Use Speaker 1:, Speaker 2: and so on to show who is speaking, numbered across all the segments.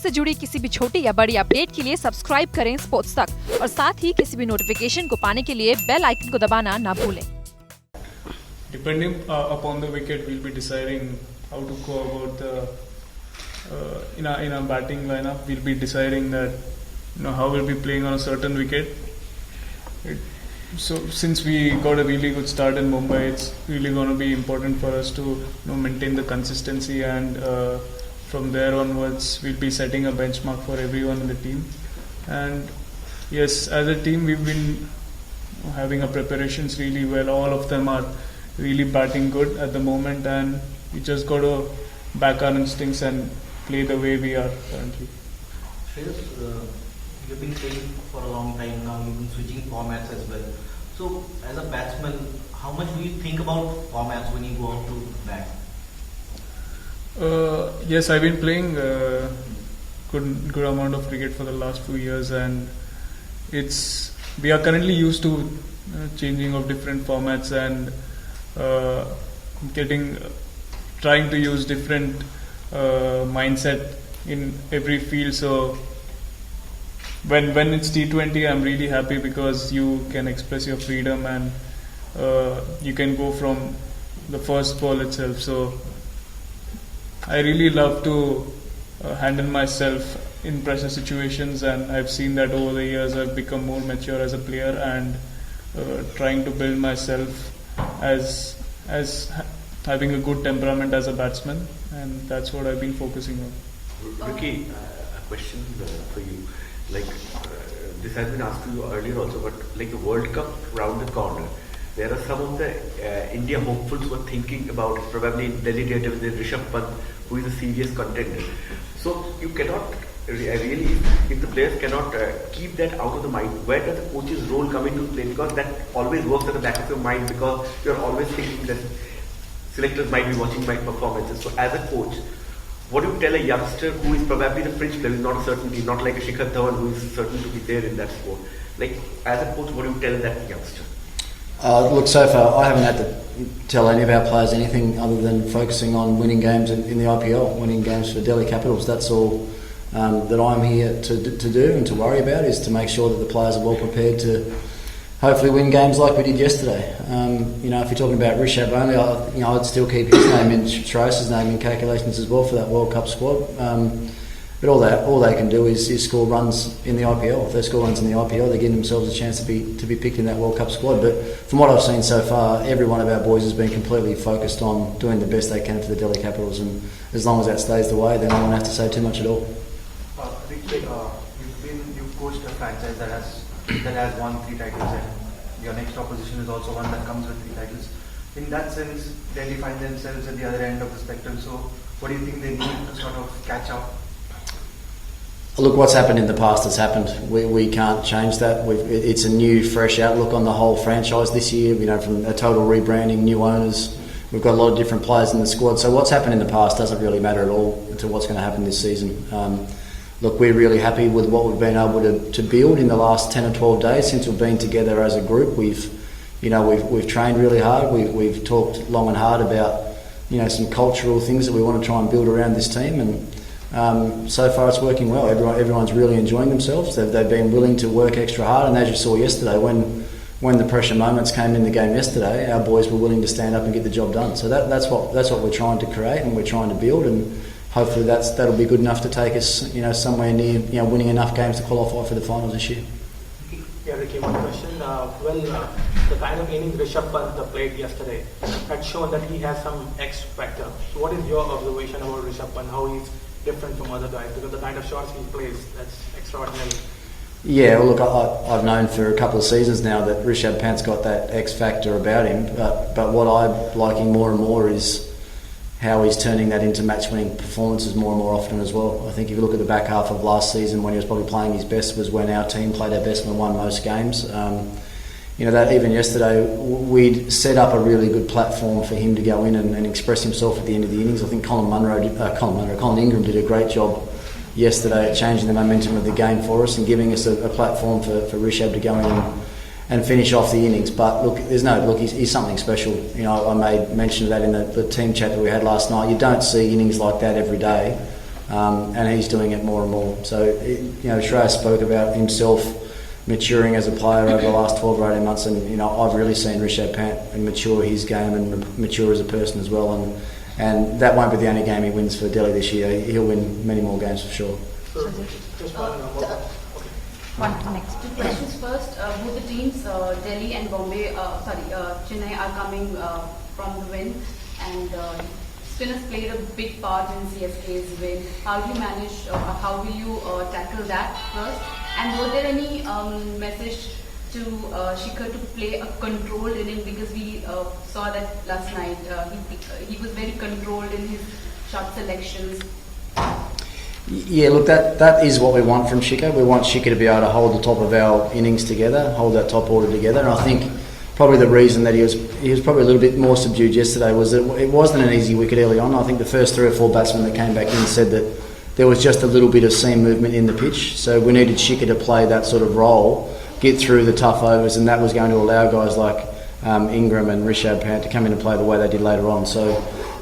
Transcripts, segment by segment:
Speaker 1: से जुड़ी किसी भी छोटी या बड़ी अपडेट के लिए सब्सक्राइब करें स्पोर्ट्स तक और साथ ही किसी भी नोटिफिकेशन को पाने के लिए बेल आइकन को दबाना ना भूलें।
Speaker 2: Depending upon the wicket, we'll be deciding how to go about the in our batting lineup. We'll be deciding that how we'll be playing on a certain wicket. So since we got a really good start in Mumbai, it's really going to be important for us to maintain the consistency, and from there onwards we'll be setting a benchmark for everyone in the team. And yes, as a team we've been having our preparations really well. All of them are really batting good at the moment, and we just got to back our instincts and play the way we are currently.
Speaker 3: Shreyas, you've been playing for a long time now, you've been switching formats as well. So as a batsman, how much do you think about formats when you go out to bat?
Speaker 2: Yes, I've been playing good amount of cricket for the last few years, and we are currently used to changing of different formats and trying to use different mindset in every field. So when it's T20, I'm really happy because you can express your freedom and you can go from the first ball itself. So I really love to handle myself in pressure situations, and I've seen that over the years I've become more mature as a player and trying to build myself as having a good temperament as a batsman, and that's what I've been focusing on.
Speaker 4: Ricky, a question for you. This has been asked to you earlier also, but like the World Cup round the corner, there are some of the India hopefuls who are thinking about probably Delhi Daredevil, Rishabh Pant, who is a serious contender. So you cannot really, if the players cannot keep that out of the mind, where does the coach's role come into play? Because that always works at the back of your mind, because you're always thinking that selectors might be watching my performances. So as a coach, what do you tell a youngster who is probably the fringe player, who is not a certainty, not like a Shikhar Dhawan who is certain to be there in that sport? Like, as a coach, what do you tell that youngster?
Speaker 5: Look, so far I haven't had to tell any of our players anything other than focusing on winning games in the IPL, winning games for Delhi Capitals. That's all that I'm here to do and to worry about, is to make sure that the players are well prepared to hopefully win games like we did yesterday. If you're talking about Rishabh only, I'd still keep his name in, Shreyas' name in calculations as well for that World Cup squad. But all they can do is score runs in the IPL. If they score runs in the IPL, they're giving themselves a chance to be picked in that World Cup squad. But from what I've seen so far, every one of our boys has been completely focused on doing the best they can for the Delhi Capitals, and as long as that stays the way, then I won't have to say too much at all.
Speaker 6: Ricky, you've coached a franchise that has won 3 titles, and your next opposition is also one that comes with 3 titles. In that sense, Delhi find themselves at the other end of the spectrum. So, what do you think they need to sort of catch up?
Speaker 5: Look, what's happened in the past has happened. We can't change that. It's a new, fresh outlook on the whole franchise this year. From a total rebranding, new owners. We've got a lot of different players in the squad. So what's happened in the past doesn't really matter at all to what's going to happen this season. Look, we're really happy with what we've been able to build in the last 10 or 12 days since we've been together as a group. We've trained really hard. We've talked long and hard about some cultural things that we want to try and build around this team, and so far it's working well. Everyone's really enjoying themselves. They've been willing to work extra hard, and as you saw yesterday, when the pressure moments came in the game yesterday, our boys were willing to stand up and get the job done. So that's what we're trying to create and we're trying to build, and hopefully that'll be good enough to take us somewhere near winning enough games to qualify for the finals this year.
Speaker 7: Yeah, Ricky, one question. The kind of innings Rishabh Pant played yesterday had shown that he has some X factor. So what is your observation about Rishabh Pant, how he's different from other guys? Because the kind of shots he plays, that's extraordinary. Yeah,
Speaker 5: well, look, I've known for a couple of seasons now that Rishabh Pant's got that X factor about him, but what I'm liking more and more is how he's turning that into match-winning performances more and more often as well. I think if you look at the back half of last season, when he was probably playing his best was when our team played our best and won most games. That even yesterday, we'd set up a really good platform for him to go in and express himself at the end of the innings. I think Colin Ingram did a great job yesterday at changing the momentum of the game for us and giving us a platform for Rishabh to go in and finish off the innings. But look, he's something special. I made mention of that in the team chat that we had last night. You don't see innings like that every day and he's doing it more and more. So, Shreyas spoke about himself maturing as a player over the last 12 or 18 months, and I've really seen Rishabh Pant mature his game and mature as a person as well, and that won't be the only game he wins for Delhi this year. He'll win many more games for sure.
Speaker 8: Next. Two questions. First, both the teams, Delhi and Chennai are coming from the win, and spinners played a big part in CSK's win. How do you manage, how will you tackle that first? And was there any message to Shikhar to play a controlled inning, because we saw that last night he was very controlled in his shot selections.
Speaker 5: Yeah, look, that is what we want from Shikhar. We want Shikhar to be able to hold the top of our innings together, hold that top order together, and I think probably the reason that he was probably a little bit more subdued yesterday was that it wasn't an easy wicket early on. I think the first 3 or 4 batsmen that came back in said that there was just a little bit of seam movement in the pitch, so we needed Shikhar to play that sort of role, get through the tough overs, and that was going to allow guys like Ingram and Rishabh Pant to come in and play the way they did later on. So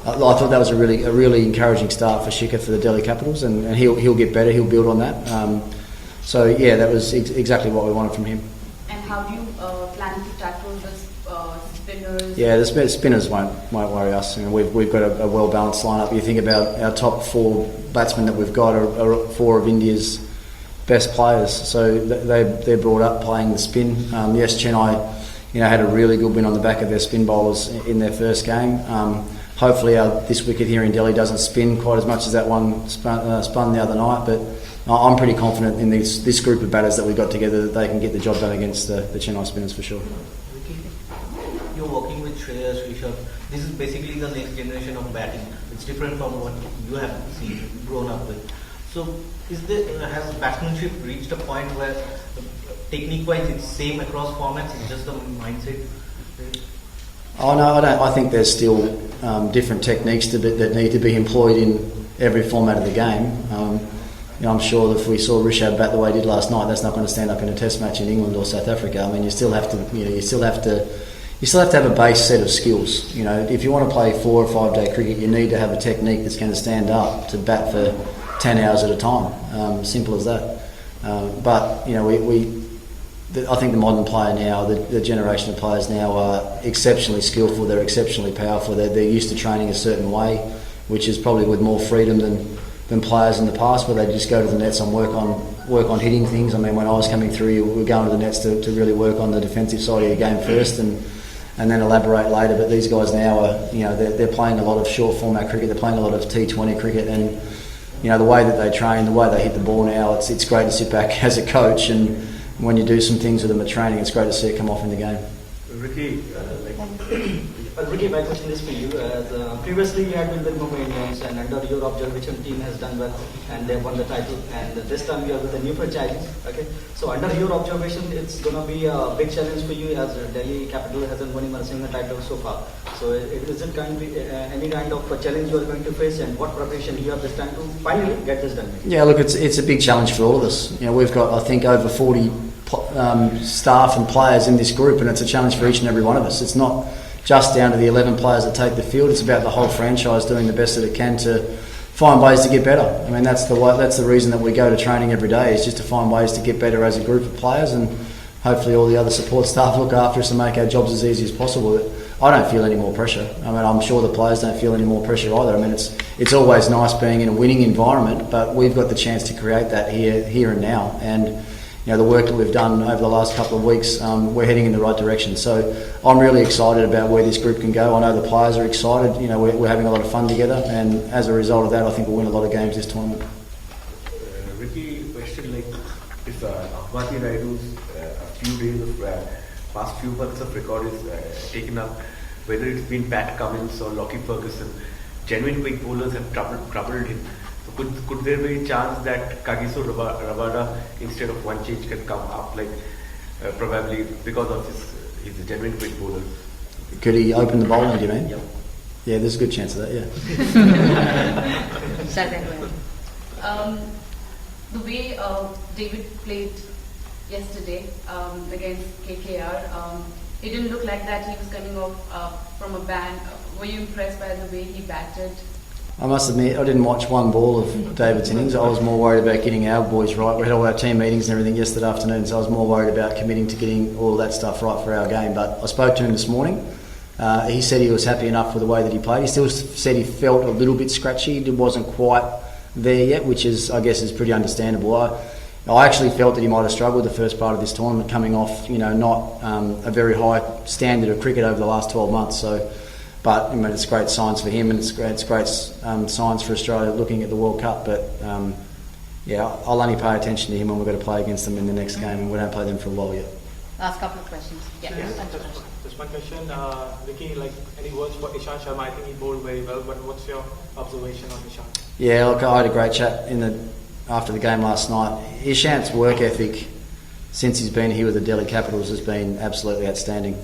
Speaker 5: I thought that was a really encouraging start for Shikhar for the Delhi Capitals, and he'll get better, he'll build on that. So yeah, that was exactly what we wanted from him.
Speaker 8: And how do you plan to tackle the spinners?
Speaker 5: Yeah, the spinners won't worry us. We've got a well balanced lineup. You think about our top 4 batsmen that we've got are 4 of India's best players, so they're brought up playing the spin. Yes, Chennai, had a really good win on the back of their spin bowlers in their first game. Hopefully this wicket here in Delhi doesn't spin quite as much as that one spun the other night, but I'm pretty confident in this group of batters that we've got together that they can get the job done against the Chennai spinners for sure.
Speaker 3: You're working with Shreyas, Rishabh. This is basically the next generation of batting. It's different from what you have seen, grown up with. So has batsmanship reached a point where technique-wise it's same across formats, it's just the mindset?
Speaker 5: Oh no, I don't. I think there's still different techniques that need to be employed in every format of the game. I'm sure that if we saw Rishabh bat the way he did last night, that's not going to stand up in a Test match in England or South Africa. I mean, you still have to have a base set of skills. If you want to play 4 or 5 day cricket, you need to have a technique that's going to stand up to bat for 10 hours at a time. Simple as that. But I think the modern player now, the generation of players now are exceptionally skillful. They're exceptionally powerful. They're used to training a certain way, which is probably with more freedom than players in the past, where they just go to the nets and work on hitting things. I mean, when I was coming through, we were going to the nets to really work on the defensive side of your game first, and then elaborate later. But these guys now are, they're playing a lot of short format cricket. They're playing a lot of T20 cricket, and the way that they train, the way they hit the ball now, it's great to sit back as a coach, and when you do some things with them at training, it's great to see it come off in the game.
Speaker 4: Ricky,
Speaker 9: Ricky, my question is for you. Previously, you had been with Mumbai Indians, and under your observation, team has done well, and they won the title. And this time, you are with a new franchise. Okay, so under your observation, it's going to be a big challenge for you, as Delhi Capital hasn't won even a single title so far. So, is it going to be any kind of a challenge you are going to face, and what preparation you have this time to finally get this done?
Speaker 5: Yeah, look, it's a big challenge for all of us. We've got, I think, over 40 staff and players in this group, and it's a challenge for each and every one of us. It's not just down to the 11 players that take the field. It's about the whole franchise doing the best that it can to find ways to get better. I mean, that's the reason that we go to training every day, is just to find ways to get better as a group of players, and hopefully all the other support staff look after us and make our jobs as easy as possible. I don't feel any more pressure. I mean, I'm sure the players don't feel any more pressure either. I mean, it's always nice being in a winning environment, but we've got the chance to create that here and now. And the work that we've done over the last couple of weeks, we're heading in the right direction. So I'm really excited about where this group can go. I know the players are excited. We're having a lot of fun together, and as a result of that, I think we'll win a lot of games this tournament.
Speaker 4: Ricky, question if Ahmadi Raidu's a few days of past few months of record is taken up, whether it's been Pat Cummins or Lockie Ferguson, genuine quick bowlers have troubled him. Could there be a chance that Kagiso Rabada, instead of one change, can come up, probably because of he's a genuine quick bowler?
Speaker 5: Could he open the bowling, do you mean?
Speaker 4: Yeah.
Speaker 5: Yeah, there's a good chance of that, yeah.
Speaker 8: The way David played yesterday against KKR, it didn't look like that he was coming off from a ban. Were you impressed by the way he batted?
Speaker 5: I must admit, I didn't watch one ball of David's innings. I was more worried about getting our boys right. We had all our team meetings and everything yesterday afternoon, so I was more worried about committing to getting all of that stuff right for our game. But I spoke to him this morning. He said he was happy enough with the way that he played. He still said he felt a little bit scratchy. It wasn't quite there yet, which is, I guess, is pretty understandable. I actually felt that he might have struggled the first part of this tournament, coming off, not a very high standard of cricket over the last 12 months. So. But I mean, it's great signs for him, and it's great signs for Australia looking at the World Cup. But I'll only pay attention to him when we've got to play against them in the next game, and we don't play them for a while yet.
Speaker 1: Last couple of questions. Yeah.
Speaker 7: Just one question, Vicky. Like any words for Ishant Sharma? I think he bowled very well, but what's your observation on Ishant?
Speaker 5: Yeah, look, I had a great chat after the game last night. Ishant's work ethic since he's been here with the Delhi Capitals has been absolutely outstanding.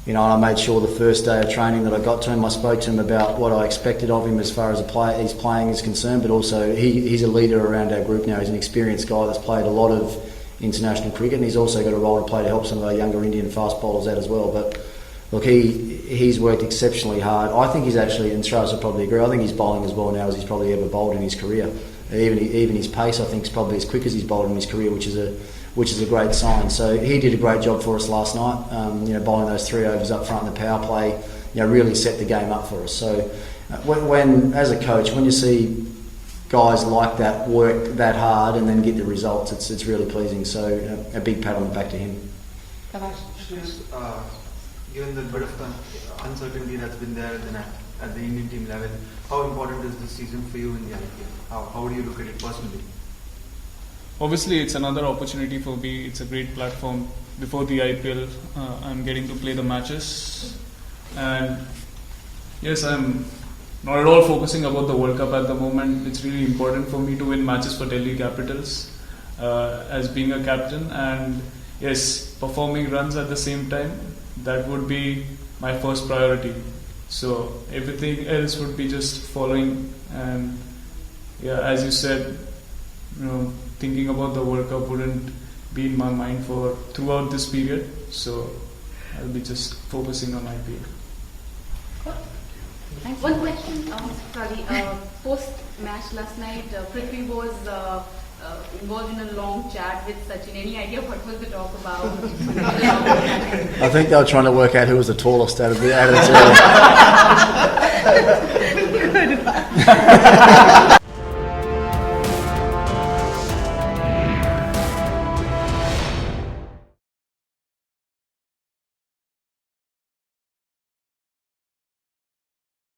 Speaker 5: And I made sure the first day of training that I got to him, I spoke to him about what I expected of him as far as his playing is concerned, but also he's a leader around our group now. He's an experienced guy that's played a lot of international cricket, and he's also got a role to play to help some of our younger Indian fast bowlers out as well. But look, he's worked exceptionally hard. I think he's actually, and Shreyas will probably agree, I think he's bowling as well now as he's probably ever bowled in his career. Even his pace, I think, is probably as quick as he's bowled in his career, which is a great sign. So he did a great job for us last night. Bowling those 3 overs up front in the power play, really set the game up for us. So when as a coach, when you see guys like that work that hard and then get the results, it's really pleasing. So a big pat on the back to him.
Speaker 6: Given the bit of uncertainty that's been there at the Indian team level, how important is this season for you in the IPL? How do you look at it personally?
Speaker 2: Obviously, it's another opportunity for me. It's a great platform. Before the IPL, I'm getting to play the matches. And yes, I'm not at all focusing about the World Cup at the moment. It's really important for me to win matches for Delhi Capitals as being a captain. And yes, performing runs at the same time, that would be my first priority. So everything else would be just following. And as you said, thinking about the World Cup wouldn't be in my mind throughout this period. So I'll be just focusing on IPL.
Speaker 8: One question, post-match last night, Prithvi was involved in a long chat with Sachin. Any idea what was the talk about?
Speaker 5: I think they were trying to work out who was the tallest out of the two.